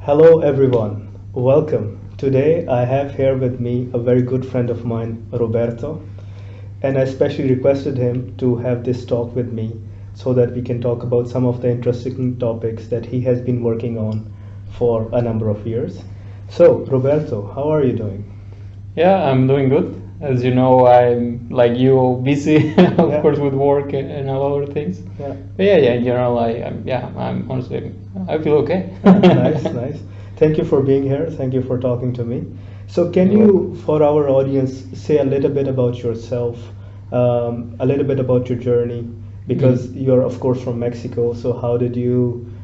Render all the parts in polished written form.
Hello everyone, welcome. Today I have here with me a very good friend of mine, Roberto, and I especially requested him to have this talk with me so that we can talk about some of the interesting topics that he has been working on for a number of years. So, Roberto, how are you doing? Yeah, I'm doing good. As you know, I'm like you, busy, of Yeah, course, with work and a lot of things. yeah. But yeah, in general, I'm honestly, I feel okay. Nice, nice. Thank you for being here. Thank you for talking to me. So, can You're welcome. you, for our audience, say a little bit about yourself, a little bit about your journey? Because Mhm. you're, of course, from Mexico. So,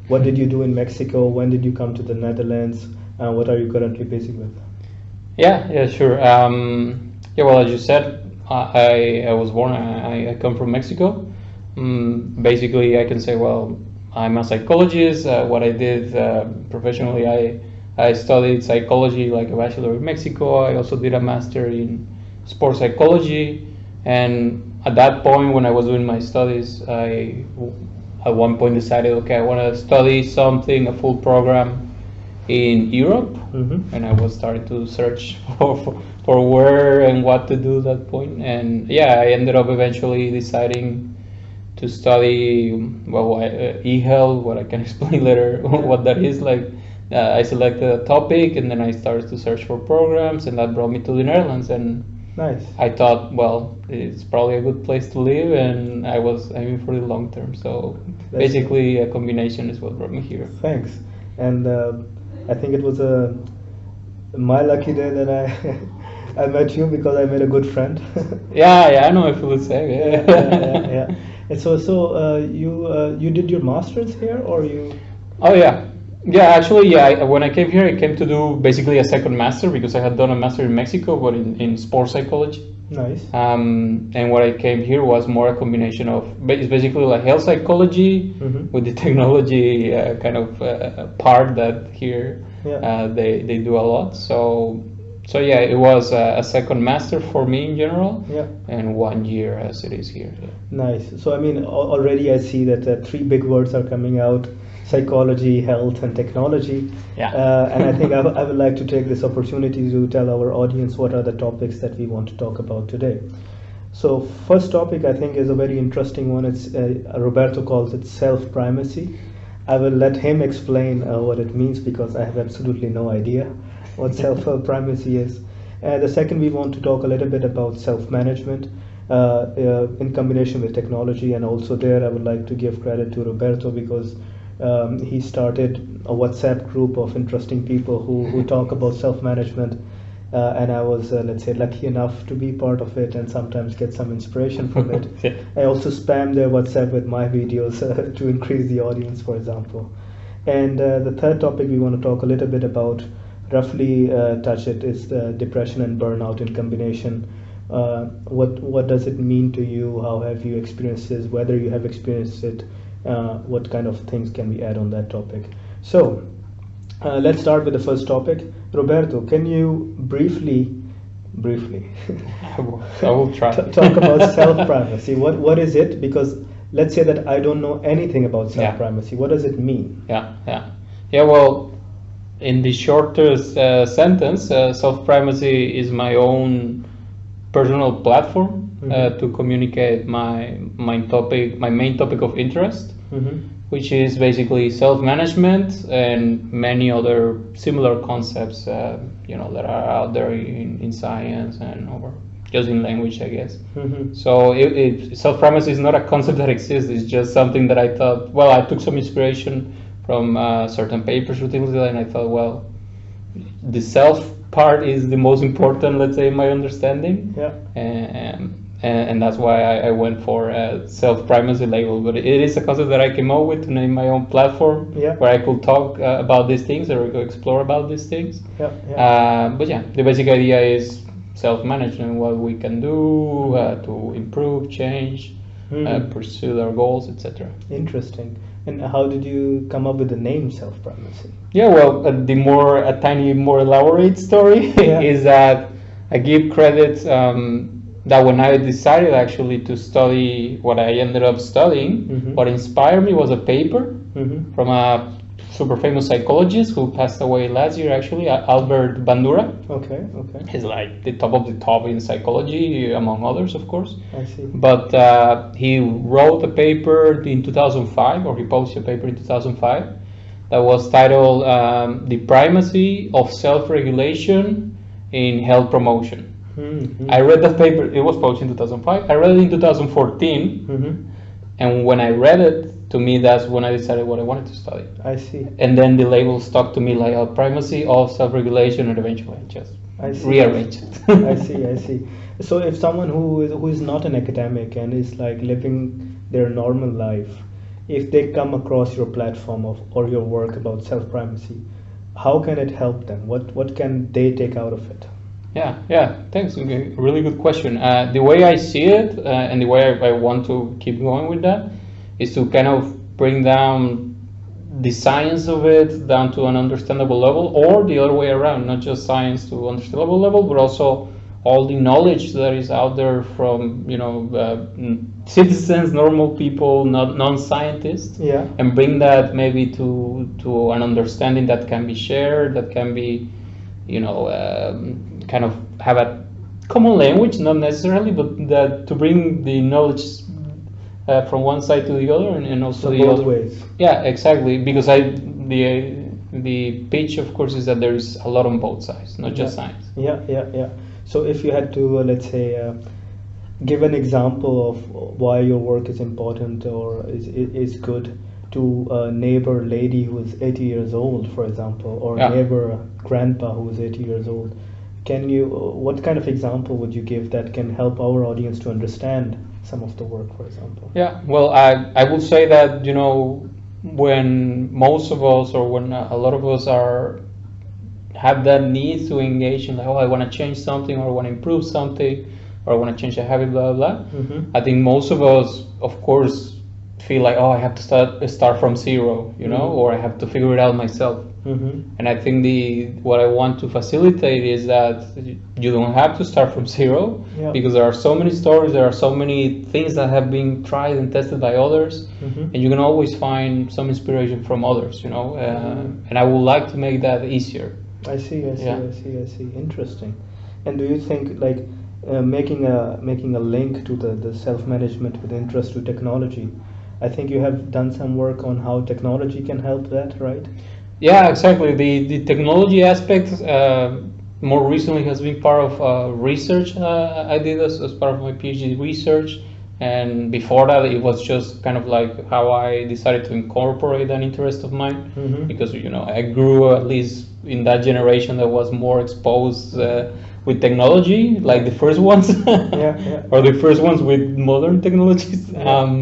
what did you do in Mexico? When did you come to the Netherlands? What are you currently busy with? Yeah, sure. Yeah, well, as you said, I was born, I come from Mexico. Basically, I can say, well, I'm a psychologist. What I did professionally, I studied psychology, like a bachelor in Mexico. I also did a master in sports psychology. And at that point, when I was doing my studies, I at one point decided, okay, I want to study something, a full program in Europe, Mm-hmm. and I was starting to search for where and what to do at that point. And yeah, I ended up eventually deciding to study e-health, what I can explain later Yeah. what that is. Like, I selected a topic, and then I started to search for programs, and that brought me to the Netherlands. And Nice. I thought, well, it's probably a good place to live, and I was aiming for the long term. So That's basically, a combination is what brought me here. Thanks. And I think it was my lucky day that I met you because I made a good friend. Yeah, I know if you would say, Yeah. And you did your masters here, or you? Oh yeah. Actually, yeah. When I came here, I came to do basically a second master because I had done a master in Mexico, but in sports psychology. Nice. And what I came here was more a combination of it's basically like health psychology Mm-hmm. with the technology kind of part that here Yeah. they do a lot. So yeah, it was a second master for me in general, Yeah. and 1 year as it is here. Nice. So I mean, already I see that three big words are coming out: psychology, health, and technology. Yeah. And I think I would like to take this opportunity to tell our audience what are the topics that we want to talk about today. So first topic I think is a very interesting one. It's Roberto calls it self-primacy. I will let him explain what it means because I have absolutely no idea what self-primacy is. The second, we want to talk a little bit about self-management in combination with technology, and also there I would like to give credit to Roberto because he started a WhatsApp group of interesting people who talk about self-management, and I was, let's say, lucky enough to be part of it and sometimes get some inspiration from it. Yeah. I also spam their WhatsApp with my videos to increase the audience, for example. And the third topic we want to talk a little bit about, roughly touch it, is the depression and burnout in combination. What does it mean to you? How have you experienced this? Whether you have experienced it, what kind of things can we add on that topic? So let's start with the first topic. Roberto, can you briefly I will try. talk about self-primacy? What is it? Because let's say that I don't know anything about Yeah. self-primacy. What does it mean? Yeah. Well, in the shortest sentence, self-primacy is my own personal platform Mhm. to communicate my main topic of interest, Mm-hmm. which is basically self-management and many other similar concepts, that are out there in science and or just in language, I guess. Mm-hmm. So self-primacy is not a concept that exists. It's just something that I thought. Well, I took some inspiration from certain papers or things like that, and I thought, well, the self part is the most important, let's say, in my understanding, Yeah. and that's why I went for a self-primacy label. But it is a concept that I came up with to name my own platform, Yeah. where I could talk about these things or explore about these things. Yeah. But yeah, the basic idea is self-management, what we can do to improve, change, Mhm. pursue our goals, etc. Interesting. And how did you come up with the name self-primacy? Yeah, well, a tiny more elaborate story Yeah. is that I give credit that when I decided actually to study what I ended up studying, Mhm. what inspired me was a paper Mm-hmm. from a super famous psychologist who passed away last year, actually, Albert Bandura. Okay, okay. He's like the top of the top in psychology, among others, of course. I see. But he wrote a paper in 2005, or he published a paper in 2005, that was titled "The Primacy of Self-Regulation in Health Promotion." Mm-hmm. I read that paper. It was published in 2005. I read it in 2014, Mm-hmm. and when I read it, to me, that's when I decided what I wanted to study. I see. And then the label stuck to me like a primacy of self-regulation, and eventually I just I see. rearranged it. I see. I see. So if someone who is not an academic and is like living their normal life, if they come across your platform or your work about self-primacy, how can it help them? What can they take out of it? Yeah, thanks. Okay, really good question. The way I see it, and the way I want to keep going with that, is to kind of bring down the science of it down to an understandable level, or the other way around, not just science to understandable level, but also all the knowledge that is out there from citizens, normal people, not non-scientists, Yeah. and bring that maybe to an understanding that can be shared, that can be, kind of have a common language, not necessarily, but that to bring the knowledge from one side to the other, and also So the both other ways. Yeah, exactly. Because the pitch, of course, is that there is a lot on both sides, not just science. Yeah. So if you had to, let's say, give an example of why your work is important or is good to a neighbor lady who is 80 years old, for example, or Yeah. neighbor grandpa who is 80 years old, what kind of example would you give that can help our audience to understand some of the work, for example? Yeah, well, I would say that, when most of us, or when a lot of us have that need to engage in, like, oh, I want to change something, or I want to improve something, or I want to change a habit, blah, blah, blah. Mm-hmm. I think most of us, of course, feel like, oh, I have to start from zero, or I have to figure it out myself. Mm-hmm. And I think what I want to facilitate is that you don't have to start from zero, Yeah. because there are so many stories, there are so many things that have been tried and tested by others, Mm-hmm. and you can always find some inspiration from others, and I would like to make that easier. I see. Yeah. I see. Interesting. And do you think like making a link to the self-management with interest to technology? I think you have done some work on how technology can help that, right? Yeah, exactly. The technology aspect more recently has been part of research I did as part of my PhD research. And before that, it was just kind of like how I decided to incorporate an interest of mine, Mm-hmm. because I grew at least in that generation that was more exposed with technology, like the first ones, Yeah. or the first ones with modern technologies. Yeah.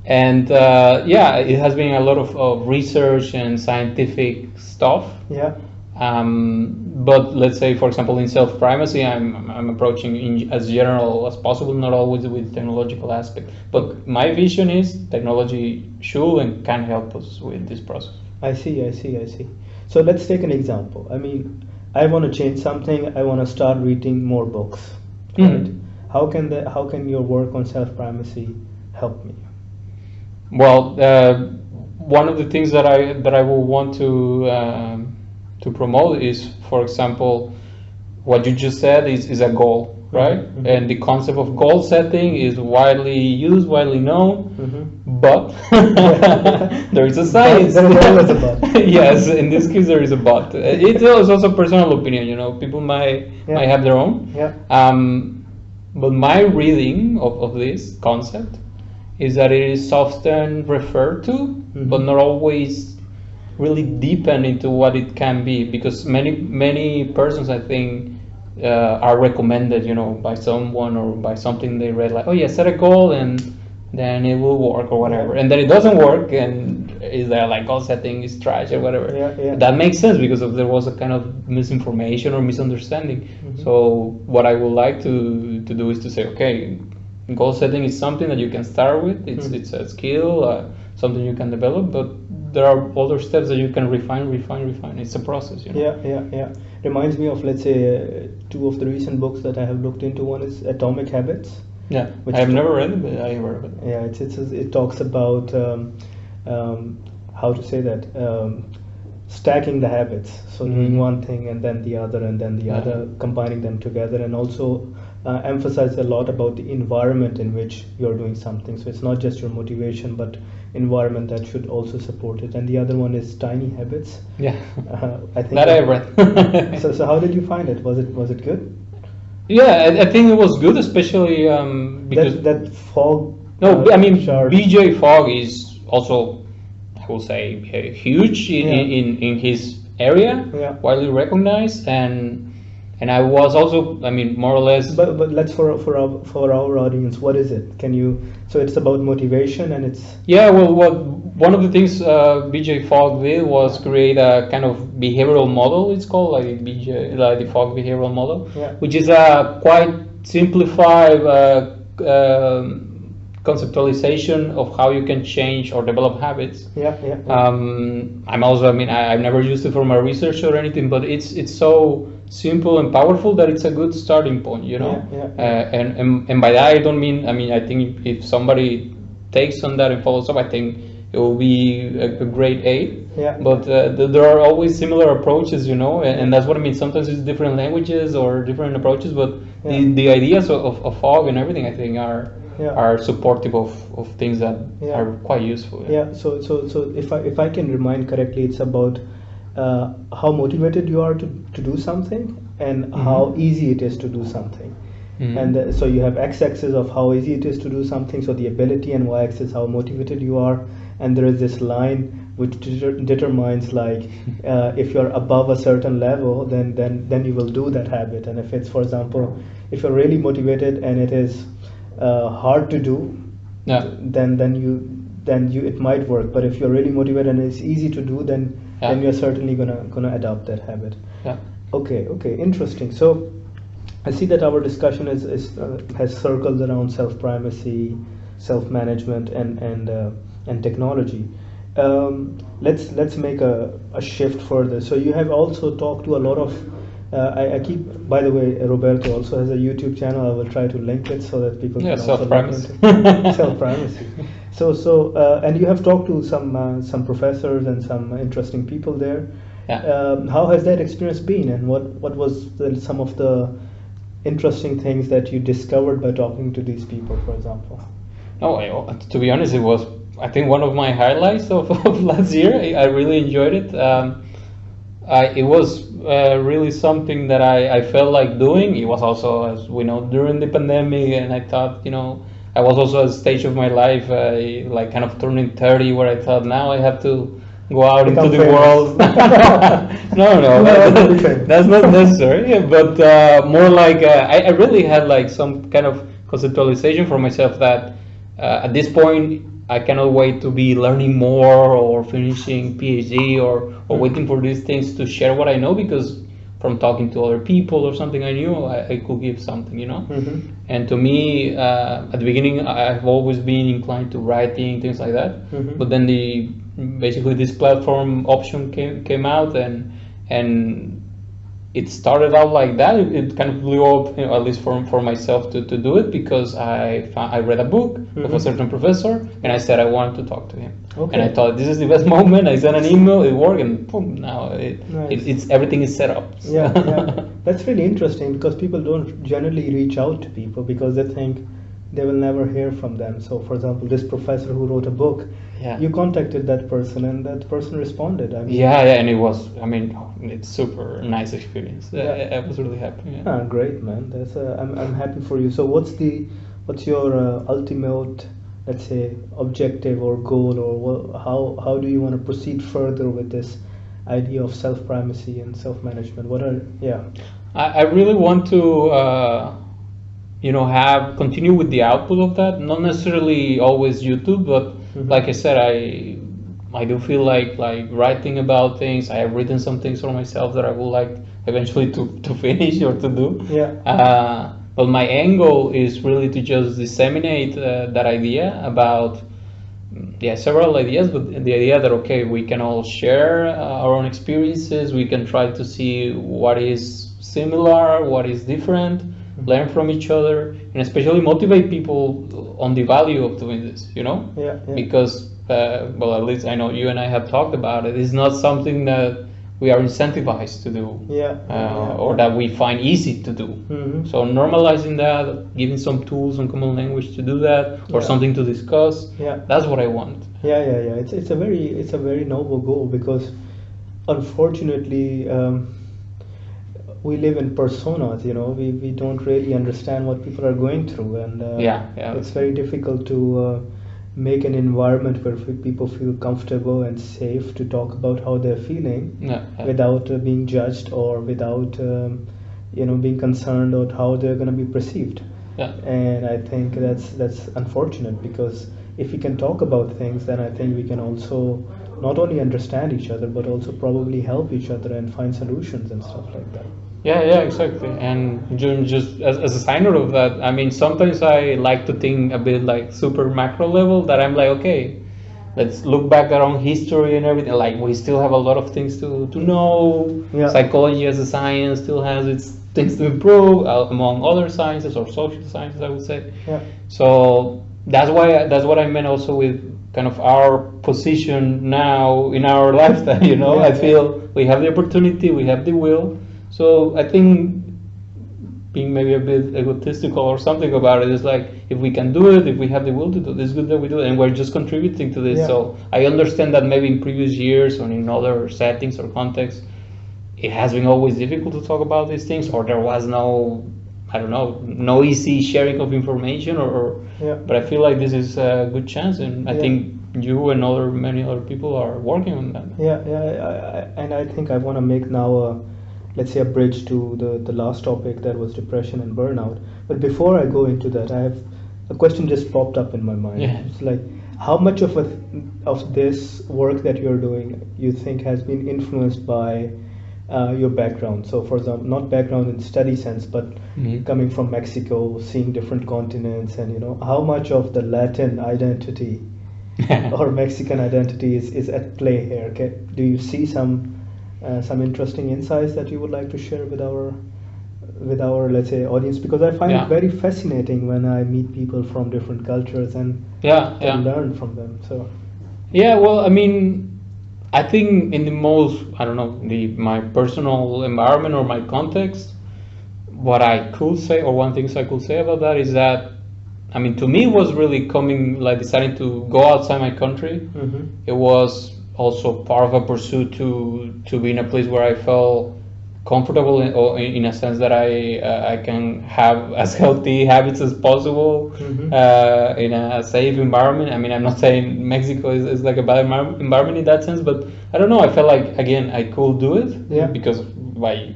It has been a lot of research and scientific stuff. Yeah. But let's say, for example, in self-primacy, I'm approaching as general as possible, not always with technological aspect. But my vision is technology should and can help us with this process. I see. So let's take an example. I mean, I want to change something. I want to start reading more books. Right? Mhm. How can your work on self-primacy help me? Well, one of the things that I will want to promote is, for example, what you just said is a goal, right? Mhm. And the concept of goal setting is widely used, widely known, Mm-hmm. but there is a science. There is always a but. Yes, in this case there is a but. It is also personal opinion, people might have their own. Yeah. But my reading of this concept is that it is often referred to, but not always really deepen into what it can be, because many persons, I think, are recommended, by someone or by something they read, like, oh yeah, set a goal and then it will work or whatever, and then it doesn't work, and is there like goal setting is trash or whatever. Yeah. That makes sense, because there was a kind of misinformation or misunderstanding. So what I would like to do is to say, okay, goal setting is something that you can start with. It's a skill, something you can develop, but there are other steps that you can refine. It's a process, Yeah. Reminds me of, let's say, two of the recent books that I have looked into. One is Atomic Habits. Yeah, Which I have never read it, but I heard of it. Yeah, it talks about how to say that, stacking the habits, so doing one thing and then the other and then the other, combining them together, and also emphasize a lot about the environment in which you're doing something. So it's not just your motivation, but environment that should also support it. And the other one is tiny habits. Yeah, I think that I read. so how did you find it? Was it good? Yeah, I think it was good, especially because That Fogg. no, I mean chart. BJ Fogg is also, I will say, huge in his area, Yeah. widely recognized, and I was also, I mean, more or less. But let's for our audience, what is it? Can you? So it's about motivation, and it's Yeah, well, one of the things BJ Fogg did was create a kind of behavioral model. It's called like the Fogg behavioral model, Yeah. which is a quite simplified conceptualization of how you can change or develop habits. yeah. I'm also, I mean, I've never used it for my research or anything, but it's so simple and powerful that it's a good starting point, you know. And by that I don't mean, I mean, I think if somebody takes on that and follows up, I think it will be a great aid. Yeah. But there are always similar approaches, you know, and that's what I mean. Sometimes it's different languages or different approaches, but the ideas of Fogg and everything, I think, are supportive of things that are quite useful. Yeah. So if I can remind correctly, it's about how motivated you are to do something, and how easy it is to do something. And so you have x-axis of how easy it is to do something, so the ability, and y-axis how motivated you are, and there is this line which determines like if you're above a certain level, then you will do that habit. And if it's, for example, if you're really motivated and it is hard to do, then you it might work. But if you're really motivated and it's easy to do, then you're certainly gonna adopt that habit. Yeah. Okay, interesting. So I see that our discussion has circled around self-primacy, self-management, and technology. Let's make a shift further. So you have also talked to a lot of. I keep. By the way, Roberto also has a YouTube channel. I will try to link it so that people can also look into self-primacy. So and you have talked to some professors and some interesting people there. Yeah. How has that experience been, and what was some of the interesting things that you discovered by talking to these people, for example? No, to be honest, it was, I think, one of my highlights of last year. I really enjoyed it. It was really something that I felt like doing. It was also, as we know, during the pandemic, and I thought, you know, I was also at a stage of my life, like kind of turning 30, where I thought now I have to go out into the world. No, that's not necessary. But more like I really had like some kind of conceptualization for myself that at this point I cannot wait to be learning more or finishing PhD or waiting for these things to share what I know, because from talking to other people or something I knew, I could give something, you know. And to me, at the beginning, I've always been inclined to writing, things like that. But then basically this platform option came out, and it started out like that. It kind of blew up, you know, at least for myself to do it, because I read a book of a certain professor, and I said I wanted to talk to him. Okay. And I thought this is the best moment. I sent an email, it worked, and boom, now it's everything is set up. Yeah. That's really interesting, because people don't generally reach out to people because they think they will never hear from them. So, for example, this professor who wrote a book, you contacted that person, and that person responded. I mean, and it was, I mean, it's super nice experience. I was really happy. Great, man. That's I'm happy for you. So what's your ultimate, let's say, objective or goal, or how do you want to proceed further with this idea of self-primacy and self-management? I really want to continue with the output of that, not necessarily always YouTube, but like I said, I do feel like writing about things. I have written some things for myself that I would like eventually to finish or to do. But my end goal is really to just disseminate that idea about several ideas, but the idea that, okay, we can all share our own experiences, we can try to see what is similar, what is different, learn from each other, and especially motivate people on the value of doing this, you know? Yeah. Because well, at least I know you and I have talked about it, is not something that we are incentivized to do, or that we find easy to do. Mm-hmm. So normalizing that, giving some tools and common language to do that, or something to discuss. That's what I want. Yeah. It's a very noble goal, because unfortunately we live in personas. We don't really understand what people are going through, and it's very difficult to make an environment where people feel comfortable and safe to talk about how they're feeling without being judged, or without being concerned about how they're going to be perceived. And I think that's unfortunate, because if we can talk about things, then I think we can also not only understand each other, but also probably help each other and find solutions and stuff like that. Yeah, exactly. And just as a side note of that, I mean, sometimes I like to think a bit like super macro level, that I'm like, okay, let's look back at our own history and everything. Like, we still have a lot of things to know. Psychology as a science still has its things to improve, among other sciences, or social sciences, I would say. So that's what I meant also with kind of our position now in our lifestyle. I feel we have the opportunity, we have the will. So I think, being maybe a bit egotistical or something about it, is like, if we can do it, if we have the will to do it, it's good that we do it, and we're just contributing to this. So I understand that maybe in previous years or in other settings or contexts, it has been always difficult to talk about these things, or there was no easy sharing of information, but I feel like this is a good chance, and I think you and many other people are working on that. And I think I want to make now let's say a bridge to the last topic, that was depression and burnout. But before I go into that, I have a question just popped up in my mind. It's like, how much of this work that you're doing you think has been influenced by your background? So for example, not background in study sense, but coming from Mexico, seeing different continents, and how much of the Latin identity or Mexican identity is at play here? Do you see some interesting insights that you would like to share with our let's say audience? Because I find it very fascinating when I meet people from different cultures and learn from them. So well, I mean, I think in the most, I don't know, my personal environment or my context, what I could say, or one thing I could say about that, is that, I mean, to me, it was really deciding to go outside my country. It was also part of a pursuit to be in a place where I felt comfortable, or in a sense that I can have as healthy habits as possible in a safe environment. I mean, I'm not saying Mexico is like a bad environment in that sense, but I don't know, I felt like, again, I could do it because by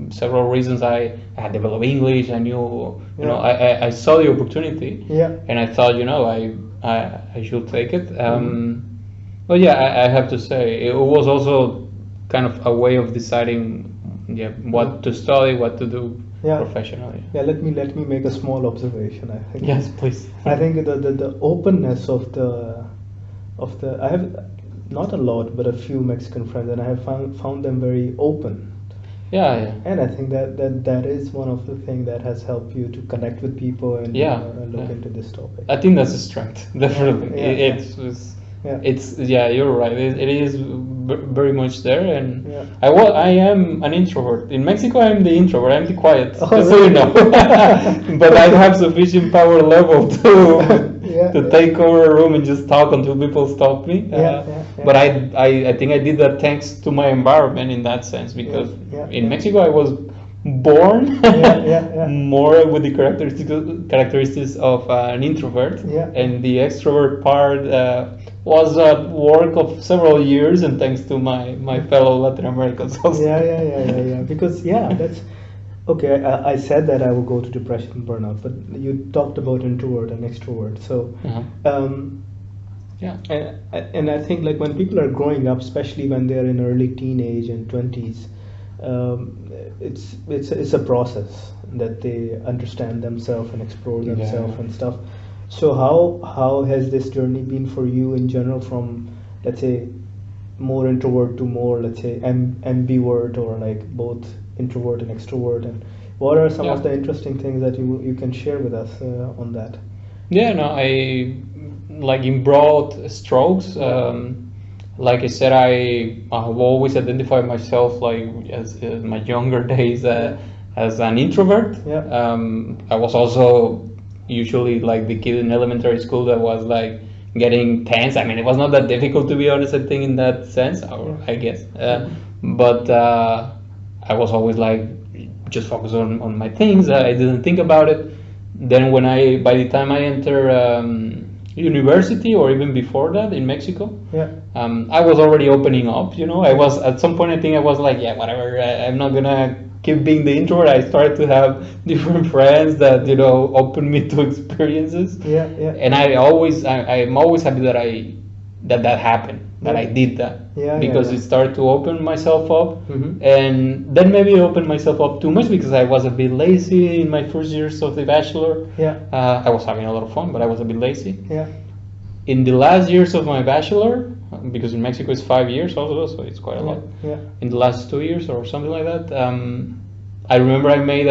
several reasons. I had developed English. I knew, I saw the opportunity, and I thought, I should take it. But I have to say, it was also kind of a way of deciding, what to study, what to do professionally. Let me make a small observation. I think. Yes, please. I think the openness of the I have not a lot, but a few Mexican friends, and I have found them very open. And I think that is one of the things that has helped you to connect with people and look into this topic. I think that's a strength, definitely. It's you're right. It is very much there, and I am an introvert. In Mexico, I'm the introvert. I'm the quiet, just so you know. But I have sufficient power level to take over a room and just talk until people stop me. But I think I did that thanks to my environment in that sense, because in Mexico I was born more with the characteristics of an introvert, and the extrovert part was a work of several years, and thanks to my fellow Latin Americans also. Because that's okay. I said that I will go to depression and burnout, but you talked about introvert and extrovert. So and I think, like, when people are growing up, especially when they're in early teenage and 20s, it's a process that they understand themselves and explore themselves and stuff. So how has this journey been for you in general, from, let's say, more introvert to more, let's say, ambivert, or like both introvert and extrovert, and what are some of the interesting things that you can share with us on that? like in broad strokes, like I said, I have always identified myself like as in my younger days as an introvert. Yeah. I was also usually like the kid in elementary school that was like getting tense. I mean, it was not that difficult, to be honest, I think, in that sense, or I guess. But I was always like just focus on my things. I didn't think about it. Then by the time I enter university, or even before that in Mexico, Yeah. I was already opening up. I was at some point. I think I was like, yeah, whatever. I'm not gonna keep being the introvert. I started to have different friends that opened me to experiences. Yeah. Yeah. And I'm always happy that happened. That I did that. Yeah, because yeah. it started to open myself up. Mhm. And then maybe I opened myself up too much because I was a bit lazy in my first years of the bachelor. Yeah. I was having a lot of fun, but I was a bit lazy. Yeah. In the last years of my bachelor, because in Mexico it's 5 years also, so it's quite a lot. Yeah. In the last 2 years or something like that, I remember I made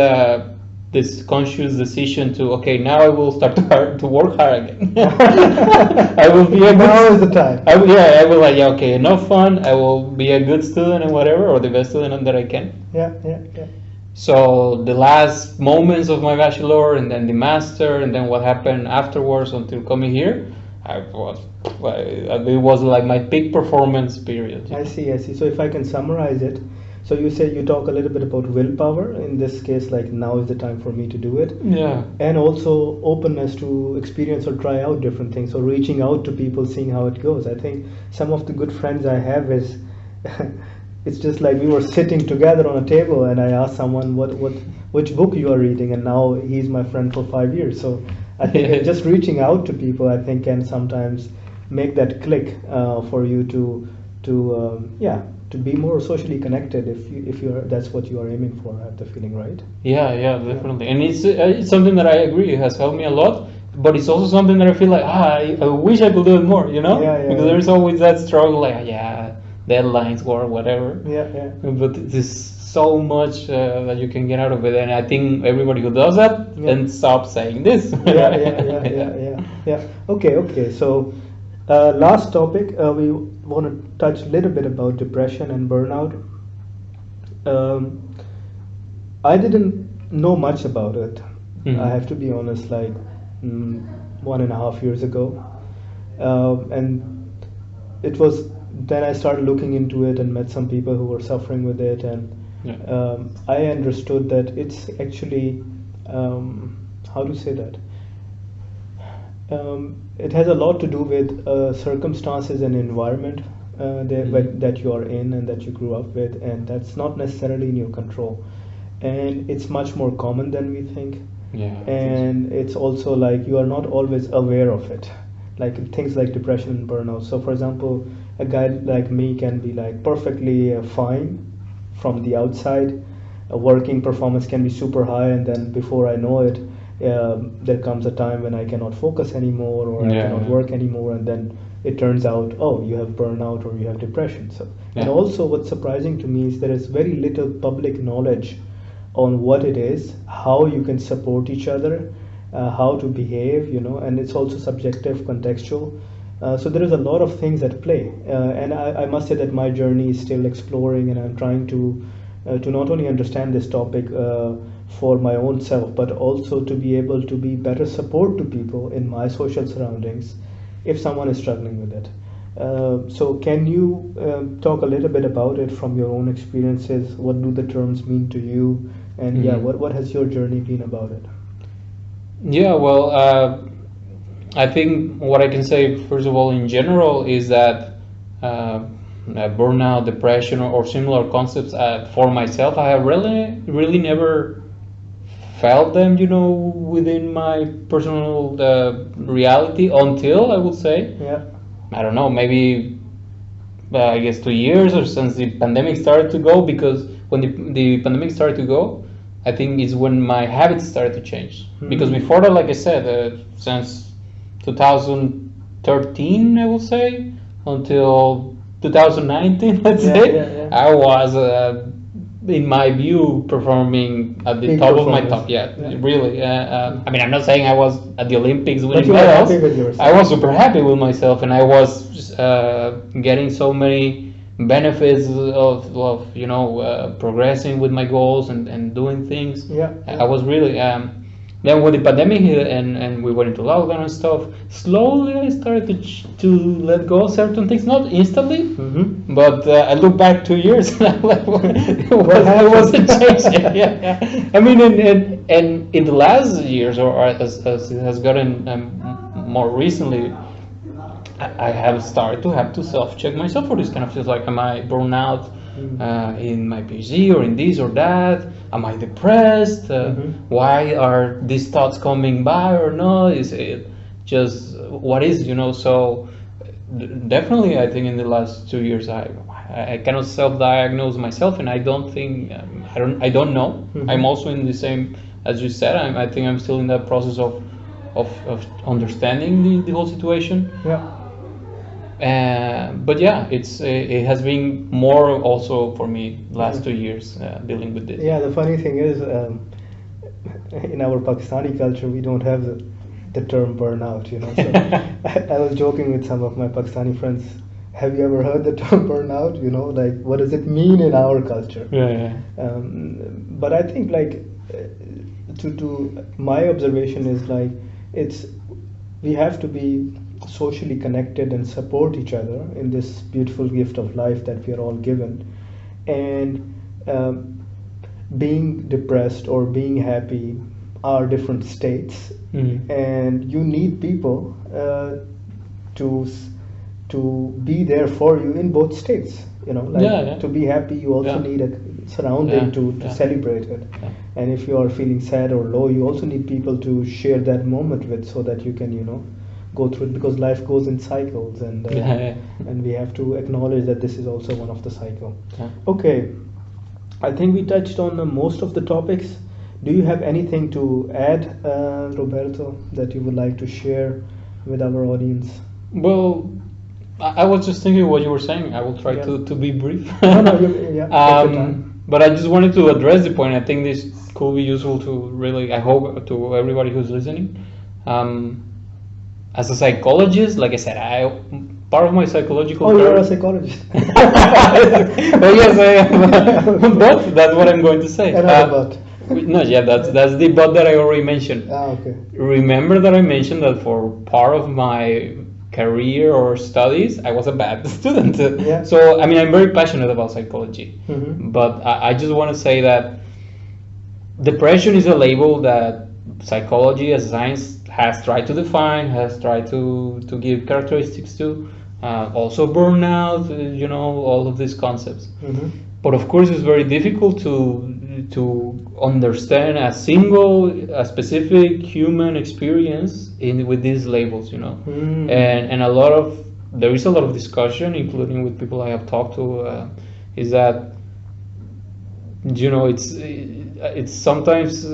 this conscious decision to, okay, now I will start to work hard again. I will be a good. Now is the time. I will like, yeah, okay, enough fun. I will be a good student and whatever, or the best student that I can. Yeah. Yeah. Yeah. So the last moments of my bachelor, and then the master, and then what happened afterwards until coming here, it was like my peak performance period. I see. So if I can summarize it, so you say you talk a little bit about willpower. In this case, like now is the time for me to do it. Yeah. And also openness to experience or try out different things. So reaching out to people, seeing how it goes. I think some of the good friends I have is, it's just like we were sitting together on a table and I asked someone which book you are reading, and now he's my friend for 5 years. So I think just reaching out to people, I think, can sometimes make that click for you to be more socially connected if you're that's what you are aiming for. I have the feeling, right? Yeah, definitely. And it's something that I agree, it has helped me a lot, but it's also something that I feel like I wish I could do it more, because there's always that struggle, like deadlines or whatever. But it's so much that you can get out of it, and I think everybody who does that then stop saying this. Okay, so last topic, we want to touch a little bit about depression and burnout. I didn't know much about it. I have to be honest, like 1.5 years ago, and it was then I started looking into it and met some people who were suffering with it, and I understood that it's actually how to say that it has a lot to do with circumstances and environment that you are in and that you grew up with, and that's not necessarily in your control, and it's much more common than we think. And it's also like you are not always aware of it, like things like depression and burnout. So for example, a guy like me can be like perfectly fine from the outside, a working performance can be super high, and then before I know it, there comes a time when I cannot focus anymore, or I cannot work anymore, and then it turns out, oh, you have burnout or you have depression. So and also what's surprising to me is there is very little public knowledge on what it is, how you can support each other, how to behave, and it's also subjective, contextual. So there is a lot of things at play, and I must say that my journey is still exploring, and I'm trying to not only understand this topic for my own self, but also to be able to be better support to people in my social surroundings if someone is struggling with it. So can you talk a little bit about it from your own experiences? What do the terms mean to you? And what has your journey been about it? I think what I can say, first of all, in general, is that burnout, depression, or similar concepts, for myself, I have really never felt them, within my personal reality until, I would say, I don't know, maybe I guess 2 years or since the pandemic started to go, because when the pandemic started to go, I think is when my habits started to change. Because before that, like I said, since 2013, I would say, until 2019, let's say, I was in my view, performing at the Peak top of my performance. top. Yeah, Yeah. really. I mean, I'm not saying I was at the Olympics But winning you were medals. happy with yourself. I was super happy with myself, and I was getting so many benefits of progressing with my goals and doing things. Yeah. I was really. Then when the pandemic hit and we went into lockdown and stuff, slowly I started to let go of certain things, not instantly, Mm-hmm. but I look back 2 years and I'm like, it was a change. Yeah. I mean, and in the last years, or as it has gotten more recently, I have started to have to self-check myself for this kind of things. Like, am I burnout in my PhD or in this or that? Am I depressed? Why are these thoughts coming by or not? Is it just what is, So definitely, I think in the last 2 years, I cannot self-diagnose myself, and I don't think I don't know. I'm also in the same as you said. I think I'm still in that process of understanding the whole situation. Yeah. But yeah, it has been more also for me last 2 years dealing with this. Yeah, the funny thing is, in our Pakistani culture, we don't have the term burnout, So I was joking with some of my Pakistani friends. Have you ever heard the term burnout? Like, what does it mean in our culture? Yeah. But I think, like, to my observation is like, we have to be socially connected and support each other in this beautiful gift of life that we are all given. And being depressed or being happy are different states, and you need people to be there for you in both states. To be happy, you also need a surrounding to celebrate it. And if you are feeling sad or low, you also need people to share that moment with, so that you can go through it, because life goes in cycles, and and we have to acknowledge that this is also one of the cycle. Okay, I think we touched on most of the topics. Do you have anything to add, Roberto, that you would like to share with our audience? Well, I was just thinking what you were saying. I will try to be brief. No, take your time. But I just wanted to address the point. I think this could be useful to really, I hope, to everybody who's listening. As a psychologist, like I said, part of my psychological. Oh, you're a psychologist. Oh yes, I am. But that's what I'm going to say. But. No, yeah, that's the but that I already mentioned. Okay. Remember that I mentioned that for part of my career or studies, I was a bad student. Yeah. So I mean, I'm very passionate about psychology, but I just want to say that depression is a label that psychology as science has tried to define, has tried to give characteristics to. Also burnout, all of these concepts. But of course, it's very difficult to understand a specific human experience with these labels, and there is a lot of discussion, including with people I have talked to, is that it's sometimes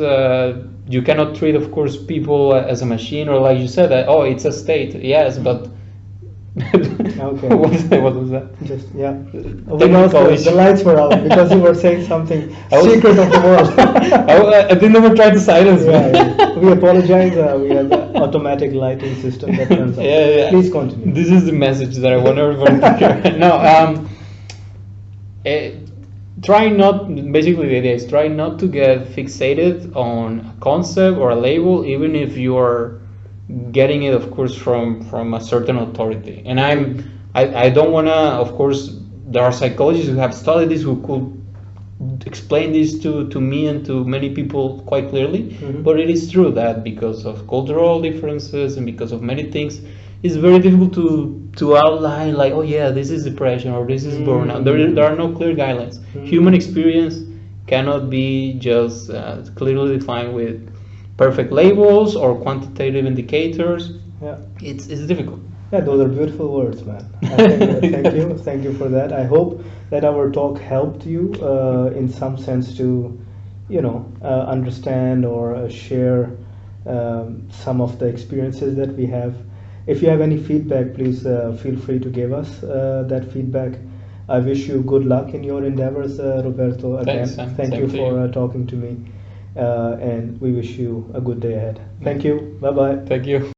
you cannot treat, of course, people as a machine, or like you said, that it's a state. Yes, but Okay. what was that? Just we lost the lights were out because you were saying something secret of the world. I didn't ever try to silence me. We apologize. We have the automatic lighting system that turns off. Please continue. This is the message that I want everyone to hear. No, try not. Basically, the idea is try not to get fixated on a concept or a label, even if you are getting it, of course, from a certain authority. And I don't want to, of course, there are psychologists who have studied this, who could explain this to me and to many people quite clearly. But it is true that because of cultural differences and because of many things, it's very difficult to outline, like, this is depression or this is burnout. There are no clear guidelines. Human experience cannot be just clearly defined with perfect labels or quantitative indicators. It's difficult. Those are beautiful words, man. Thank you for that. I hope that our talk helped you in some sense to understand or share some of the experiences that we have. If you have any feedback, please feel free to give us that feedback. I wish you good luck in your endeavors, Roberto. Again, Thanks, and thank same you to for you. talking to me, and we wish you a good day ahead. Thank you. Bye bye. Thank you.